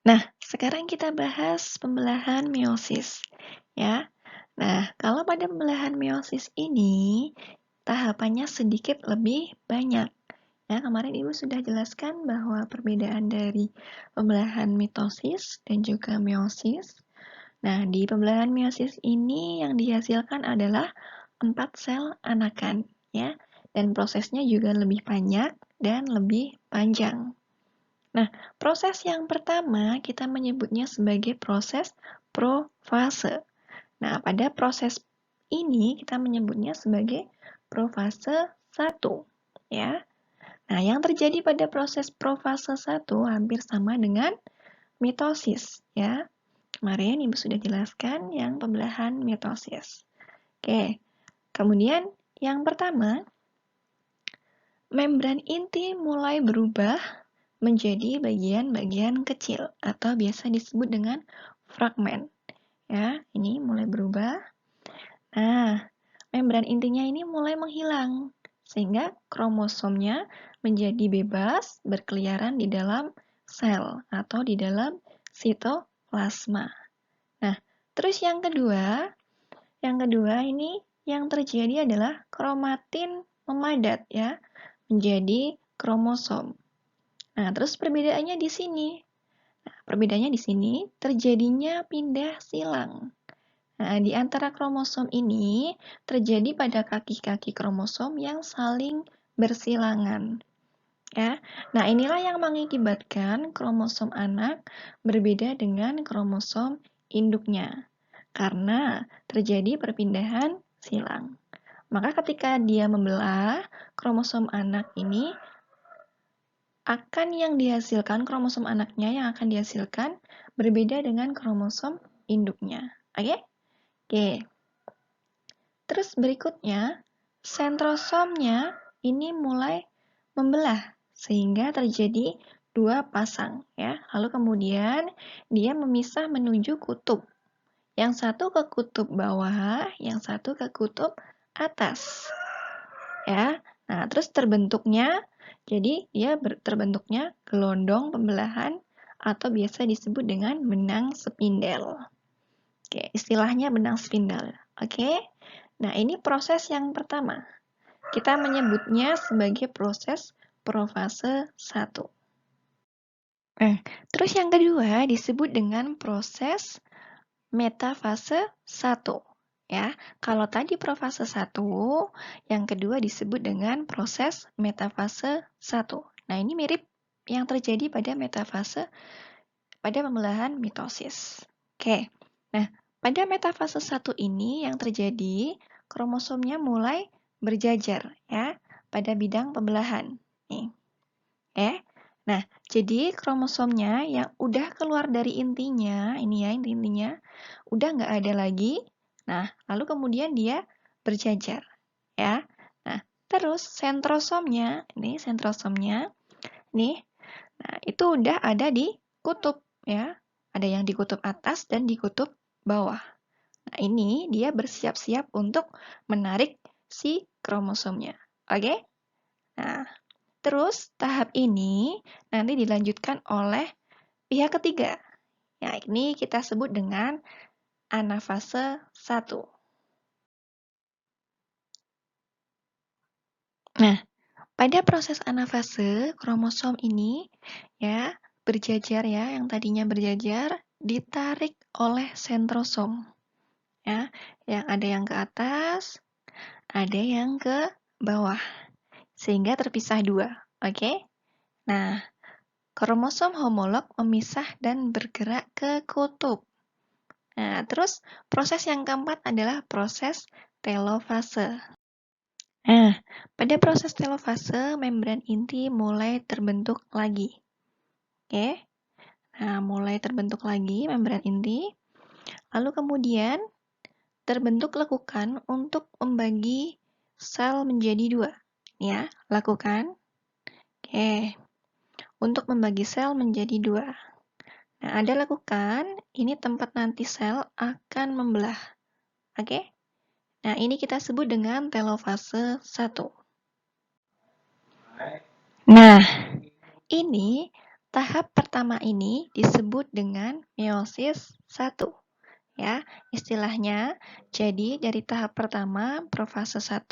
Nah, sekarang kita bahas pembelahan meiosis, ya. Nah, kalau pada pembelahan meiosis ini, tahapannya sedikit lebih banyak. Ya, kemarin Ibu sudah jelaskan bahwa perbedaan dari pembelahan mitosis dan juga meiosis. Nah, di pembelahan meiosis ini yang dihasilkan adalah 4 sel anakan, ya. Dan prosesnya juga lebih banyak dan lebih panjang. Nah, proses yang pertama kita menyebutnya sebagai proses profase. Nah, pada proses ini kita menyebutnya sebagai profase 1, ya. Nah, yang terjadi pada proses profase 1 hampir sama dengan mitosis, ya. Kemarin Ibu sudah jelaskan yang pembelahan mitosis. Oke, kemudian yang pertama, membran inti mulai berubah menjadi bagian-bagian kecil atau biasa disebut dengan fragmen. Ya, ini mulai berubah. Nah, membran intinya ini mulai menghilang sehingga kromosomnya menjadi bebas berkeliaran di dalam sel atau di dalam sitoplasma. Nah, terus yang kedua ini yang terjadi adalah kromatin memadat ya menjadi kromosom. Nah, terus perbedaannya di sini. Nah, perbedaannya di sini terjadinya pindah silang. Nah, di antara kromosom ini terjadi pada kaki-kaki kromosom yang saling bersilangan. Ya. Nah, inilah yang mengakibatkan kromosom anak berbeda dengan kromosom induknya. Karena terjadi perpindahan silang. Maka ketika dia membelah, kromosom anak ini yang dihasilkan, kromosom anaknya yang akan dihasilkan berbeda dengan kromosom induknya. Oke? Oke. Terus berikutnya, sentrosomnya ini mulai membelah sehingga terjadi dua pasang ya. Lalu kemudian dia memisah menuju kutub. Yang satu ke kutub bawah, yang satu ke kutub atas. Ya. Nah, terus terbentuknya terbentuknya gelondong pembelahan atau biasa disebut dengan benang spindel. Oke, istilahnya benang spindel. Oke. Nah, ini proses yang pertama. Kita menyebutnya sebagai proses profase 1. Nah, terus yang kedua disebut dengan proses metafase 1. Ya, kalau tadi profase 1, yang kedua disebut dengan proses metafase 1. Nah, ini mirip yang terjadi pada metafase pada pembelahan mitosis. Oke. Nah, pada metafase 1 ini yang terjadi kromosomnya mulai berjajar ya pada bidang pembelahan. Nih. Nah, jadi kromosomnya yang udah keluar dari intinya, ini ya intinya, udah nggak ada lagi. Nah, lalu kemudian dia berjajar, ya. Nah, terus sentrosomnya, nih, nah itu udah ada di kutub, ya. Ada yang di kutub atas dan di kutub bawah. Nah, ini dia bersiap-siap untuk menarik si kromosomnya. Oke? Nah, terus tahap ini nanti dilanjutkan oleh pihak ketiga. Ya, ini kita sebut dengan anafase 1. Nah, pada proses anafase, kromosom ini ya berjajar ya, yang tadinya berjajar ditarik oleh sentrosom. Ya, yang ada yang ke atas, ada yang ke bawah. Sehingga terpisah dua. Oke? Nah, kromosom homolog memisah dan bergerak ke kutub. Nah, terus proses yang keempat adalah proses telofase. Nah, pada proses telofase, membran inti mulai terbentuk lagi. Oke? Nah, mulai terbentuk lagi membran inti. Lalu kemudian terbentuk lekukan untuk membagi sel menjadi dua. Ya, lakukan. Oke. Untuk membagi sel menjadi dua. Nah, ada lekukan, ini tempat nanti sel akan membelah. Oke? Nah, ini kita sebut dengan telofase 1. Nah, ini tahap pertama ini disebut dengan meiosis 1. Ya, istilahnya, jadi dari tahap pertama, profase 1,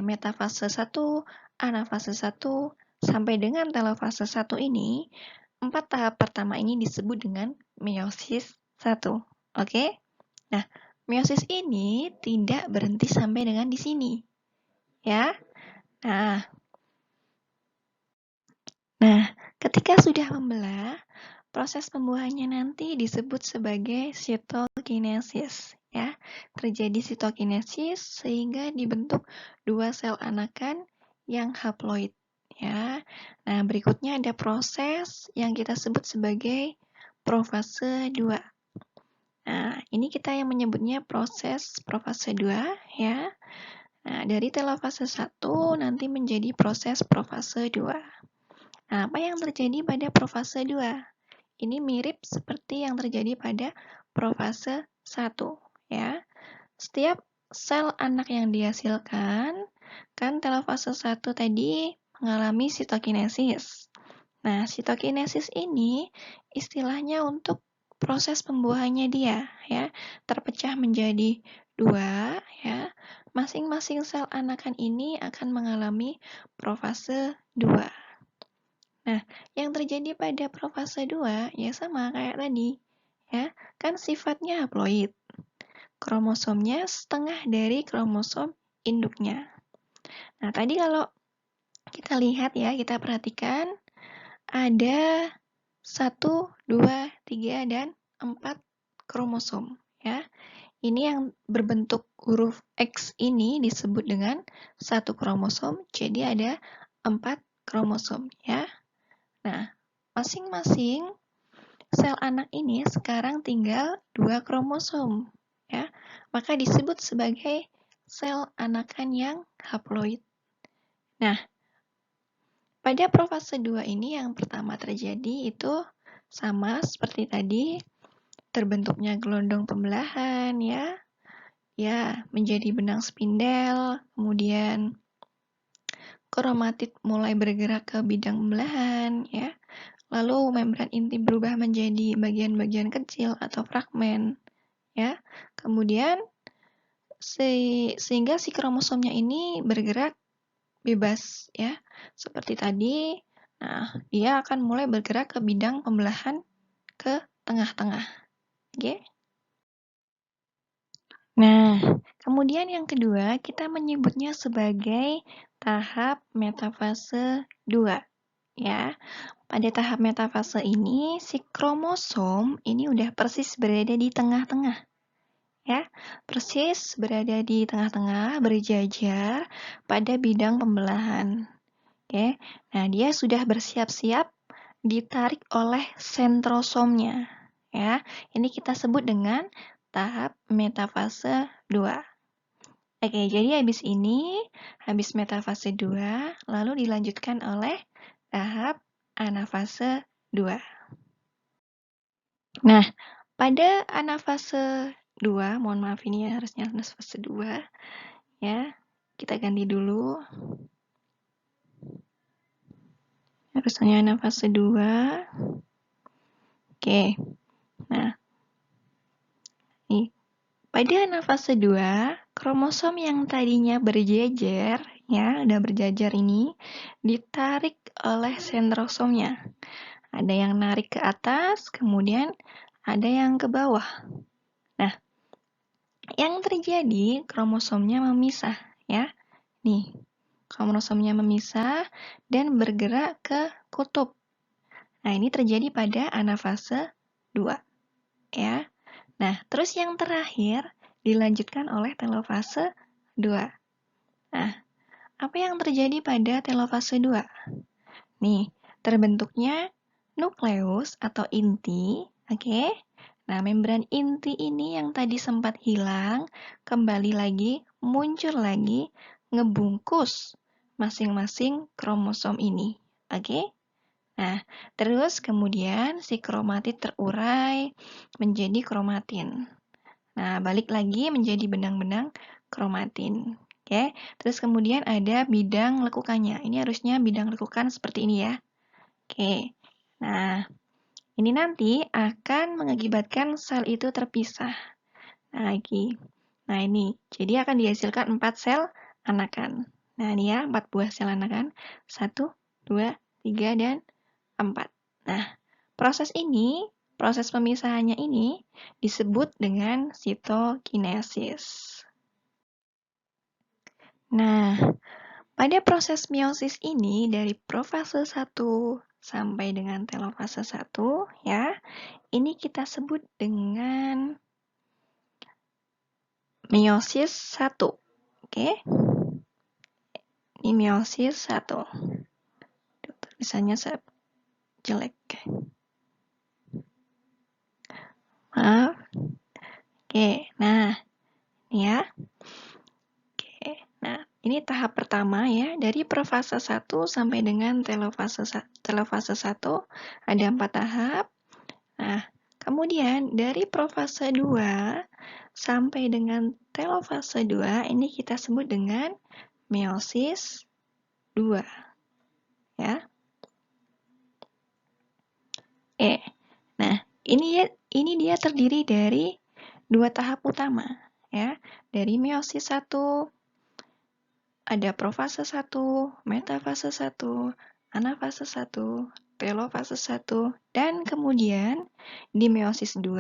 metafase 1, anafase 1, sampai dengan telofase 1 ini, 4 tahap pertama ini disebut dengan meiosis 1. Oke? Nah, meiosis ini tidak berhenti sampai dengan di sini. Ya. Nah, ketika sudah membelah, proses pembuahannya nanti disebut sebagai sitokinesis. Ya, terjadi sitokinesis sehingga dibentuk 2 sel anakan yang haploid. Ya, nah berikutnya ada proses yang kita sebut sebagai profase 2. Nah, ini kita yang menyebutnya proses profase 2 ya. Nah, dari telofase 1 nanti menjadi proses profase 2. Nah, apa yang terjadi pada profase 2? Ini mirip seperti yang terjadi pada profase 1 ya. Setiap sel anak yang dihasilkan, kan telofase 1 tadi mengalami sitokinesis. Nah, sitokinesis ini istilahnya untuk proses pembuahannya dia ya, terpecah menjadi 2 ya. Masing-masing sel anakan ini akan mengalami profase 2. Nah, yang terjadi pada profase 2 ya sama kayak tadi. Ya, kan sifatnya haploid. Kromosomnya setengah dari kromosom induknya. Nah, tadi kalau kita lihat ya, kita perhatikan ada 1, 2, 3, dan 4 kromosom ya. Ini yang berbentuk huruf X ini disebut dengan 1 kromosom, jadi ada 4 kromosom ya. Nah, masing-masing sel anak ini sekarang tinggal 2 kromosom ya. Maka disebut sebagai sel anakan yang haploid. Nah, pada profase 2 ini yang pertama terjadi itu sama seperti tadi, terbentuknya gelondong pembelahan ya. Ya, menjadi benang spindel, kemudian kromatid mulai bergerak ke bidang pembelahan ya. Lalu membran inti berubah menjadi bagian-bagian kecil atau fragmen ya. Kemudian sehingga si kromosomnya ini bergerak bebas ya. Seperti tadi, nah dia akan mulai bergerak ke bidang pembelahan ke tengah-tengah. Oke. Nah, kemudian yang kedua kita menyebutnya sebagai tahap metafase 2 ya. Pada tahap metafase ini si kromosom ini udah persis berada di tengah-tengah. Ya, persis berada di tengah-tengah berjajar pada bidang pembelahan. Oke. Nah, dia sudah bersiap-siap ditarik oleh sentrosomnya. Ya, ini kita sebut dengan tahap metafase 2. Oke, jadi habis metafase 2, lalu dilanjutkan oleh tahap anafase 2. Nah, pada anafase 2, mohon maaf ini ya, harusnya anafase 2, ya, kita ganti dulu. Harusnya anafase 2. Oke, nah, nih. Pada anafase 2, kromosom yang tadinya berjejer, ya, udah berjajar ini, ditarik oleh sentrosomnya. Ada yang narik ke atas, kemudian ada yang ke bawah. Nah, yang terjadi kromosomnya memisah, ya. Nih, kromosomnya memisah dan bergerak ke kutub. Nah, ini terjadi pada anafase 2, ya. Nah, terus yang terakhir dilanjutkan oleh telofase 2. Nah, apa yang terjadi pada telofase 2? Nih, terbentuknya nukleus atau inti, oke? Nah, membran inti ini yang tadi sempat hilang, kembali lagi, muncul lagi, ngebungkus masing-masing kromosom ini, oke? Nah, terus kemudian si kromatid terurai menjadi kromatin. Nah, balik lagi menjadi benang-benang kromatin. Oke, terus kemudian ada bidang lekukannya. Ini harusnya bidang lekukan seperti ini ya. Oke. Nah, ini nanti akan mengakibatkan sel itu terpisah. Nah, ini. Jadi akan dihasilkan 4 sel anakan. Nah, ini ya, 4 buah sel anakan. 1, 2, 3, dan 4. Nah, proses pemisahannya ini disebut dengan sitokinesis. Nah, pada proses meiosis ini dari profase 1 sampai dengan telofase 1 ya, ini kita sebut dengan meiosis 1. Oke. Ini meiosis 1. Tulisannya jelek. Maaf. Oke, nah, ini ya. Oke, nah, ini tahap pertama ya, dari profase 1 sampai dengan telofase 1 ada 4 tahap. Nah, kemudian dari profase 2 sampai dengan telofase 2 ini kita sebut dengan meiosis 2 ya. Nah, ini dia terdiri dari 2 tahap utama ya. Dari meiosis 1 ada profase 1, metafase 1, anafase 1, telofase 1, dan kemudian di meiosis 2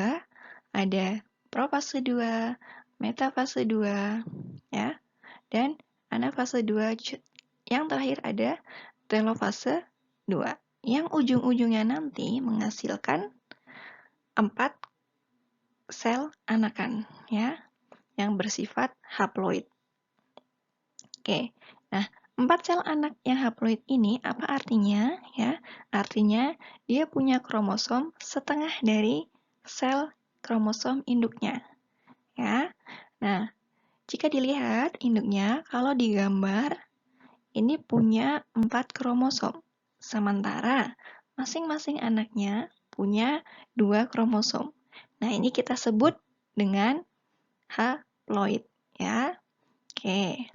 ada profase 2, metafase 2 ya, dan anafase 2, yang terakhir ada telofase 2 yang ujung-ujungnya nanti menghasilkan 4 sel anakan ya yang bersifat haploid. Oke. Nah, 4 sel anak yang haploid ini apa artinya ya? Artinya dia punya kromosom setengah dari sel kromosom induknya ya. Nah, jika dilihat induknya kalau digambar ini punya 4 kromosom. Sementara masing-masing anaknya punya 2 kromosom. Nah, ini kita sebut dengan haploid ya. Oke.